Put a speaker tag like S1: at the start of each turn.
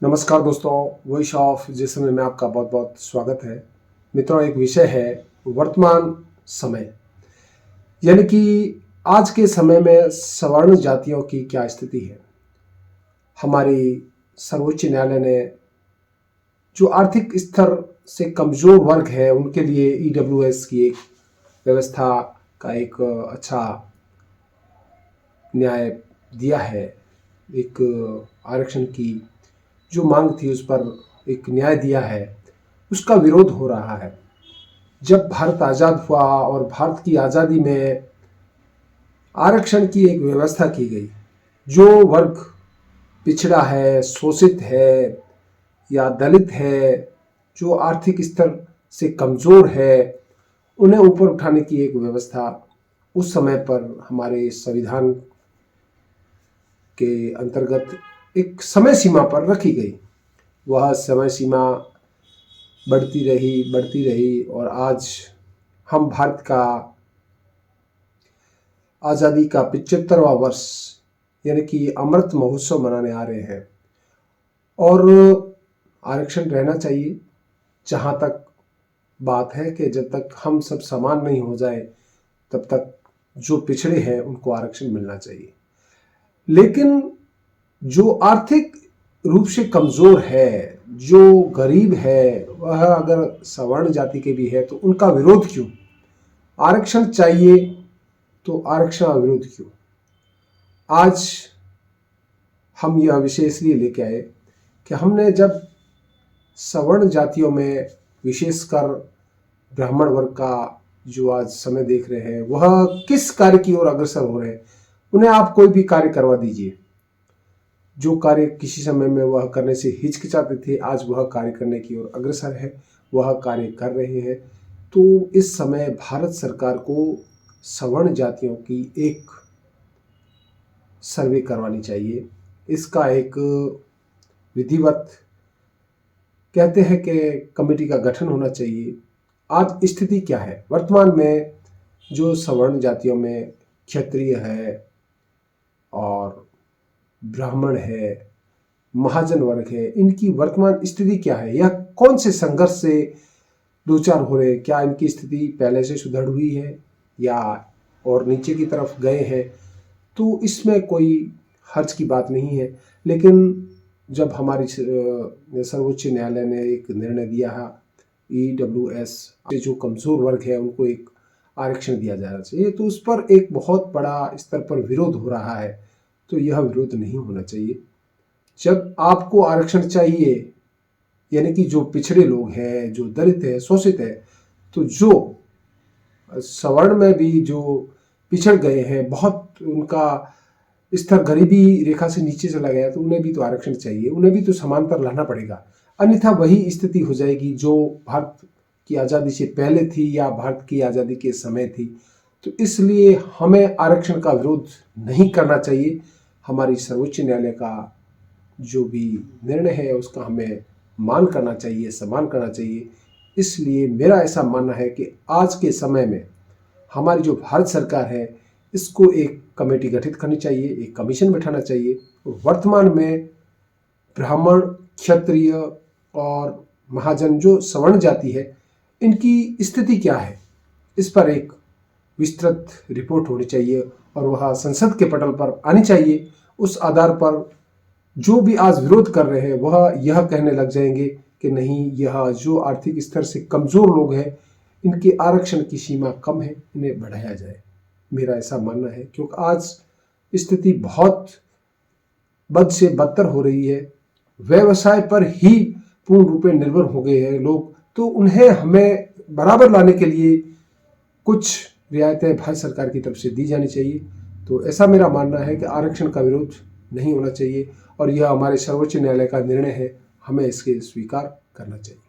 S1: नमस्कार दोस्तों, voice of Jaisalmer में आपका बहुत बहुत स्वागत है। मित्रों, एक विषय है वर्तमान समय, यानी कि आज के समय में सवर्ण जातियों की क्या स्थिति है। हमारी सर्वोच्च न्यायालय ने जो आर्थिक स्तर से कमज़ोर वर्ग है उनके लिए ईडब्ल्यूएस की एक व्यवस्था का एक अच्छा न्याय दिया है। एक आरक्षण की जो मांग थी उस पर एक न्याय दिया है, उसका विरोध हो रहा है। जब भारत आज़ाद हुआ और भारत की आज़ादी में आरक्षण की एक व्यवस्था की गई, जो वर्ग पिछड़ा है, शोषित है या दलित है, जो आर्थिक स्तर से कमज़ोर है, उन्हें ऊपर उठाने की एक व्यवस्था उस समय पर हमारे संविधान के अंतर्गत एक समय सीमा पर रखी गई। वह समय सीमा बढ़ती रही और आज हम भारत का आज़ादी का 75वां वर्ष यानी कि अमृत महोत्सव मनाने आ रहे हैं। और आरक्षण रहना चाहिए। जहाँ तक बात है कि जब तक हम सब समान नहीं हो जाए तब तक जो पिछड़े हैं उनको आरक्षण मिलना चाहिए। लेकिन जो आर्थिक रूप से कमज़ोर है, जो गरीब है, वह अगर सवर्ण जाति के भी है तो उनका विरोध क्यों? आरक्षण चाहिए तो आरक्षण का विरोध क्यों? आज हम यह विषय इसलिए लेके आए कि हमने जब सवर्ण जातियों में विशेषकर ब्राह्मण वर्ग का जो आज समय देख रहे हैं वह किस कार्य की ओर अग्रसर हो रहे हैं। उन्हें आप कोई भी कार्य करवा दीजिए, जो कार्य किसी समय में वह करने से हिचकिचाते थे, आज वह कार्य करने की ओर अग्रसर है, वह कार्य कर रहे हैं। तो इस समय भारत सरकार को सवर्ण जातियों की एक सर्वे करवानी चाहिए। इसका एक विधिवत कहते हैं कि कमेटी का गठन होना चाहिए। आज स्थिति क्या है वर्तमान में? जो सवर्ण जातियों में क्षत्रिय है और ब्राह्मण है, महाजन वर्ग है, इनकी वर्तमान स्थिति क्या है? यह कौन से संघर्ष से दो चार हो रहे हैं? क्या इनकी स्थिति पहले से सुधर हुई है या और नीचे की तरफ गए हैं? तो इसमें कोई हर्ज की बात नहीं है। लेकिन जब हमारी सर्वोच्च न्यायालय ने एक निर्णय दिया है, ईडब्ल्यूएस से जो कमज़ोर वर्ग है उनको एक आरक्षण दिया जाना चाहिए, तो उस पर एक बहुत बड़ा स्तर पर विरोध हो रहा है। तो यह विरोध नहीं होना चाहिए। जब आपको आरक्षण चाहिए, यानी कि जो पिछड़े लोग हैं, जो दलित है, शोषित है, तो जो सवर्ण में भी जो पिछड़ गए हैं, बहुत उनका स्तर गरीबी रेखा से नीचे चला गया, तो उन्हें भी तो आरक्षण चाहिए, उन्हें भी तो समांतर लाना पड़ेगा। अन्यथा वही स्थिति हो जाएगी जो भारत की आज़ादी से पहले थी या भारत की आज़ादी के समय थी। तो इसलिए हमें आरक्षण का विरोध नहीं करना चाहिए। हमारी सर्वोच्च न्यायालय का जो भी निर्णय है उसका हमें मान करना चाहिए, सम्मान करना चाहिए। इसलिए मेरा ऐसा मानना है कि आज के समय में हमारी जो भारत सरकार है इसको एक कमेटी गठित करनी चाहिए, एक कमीशन बैठाना चाहिए। वर्तमान में ब्राह्मण, क्षत्रिय और महाजन जो सवर्ण जाति है, इनकी स्थिति क्या है, इस पर एक विस्तृत रिपोर्ट होनी चाहिए और वह संसद के पटल पर आनी चाहिए। उस आधार पर जो भी आज विरोध कर रहे हैं वह यह कहने लग जाएंगे कि नहीं, यह जो आर्थिक स्तर से कमज़ोर लोग हैं इनके आरक्षण की सीमा कम है, इन्हें बढ़ाया जाए। मेरा ऐसा मानना है, क्योंकि आज स्थिति बहुत बद से बदतर हो रही है। व्यवसाय पर ही पूर्ण रूप में निर्भर हो गए हैं लोग, तो उन्हें हमें बराबर लाने के लिए कुछ रियायतें भारत सरकार की तरफ से दी जानी चाहिए। तो ऐसा मेरा मानना है कि आरक्षण का विरोध नहीं होना चाहिए और यह हमारे सर्वोच्च न्यायालय का निर्णय है, हमें इसके स्वीकार करना चाहिए।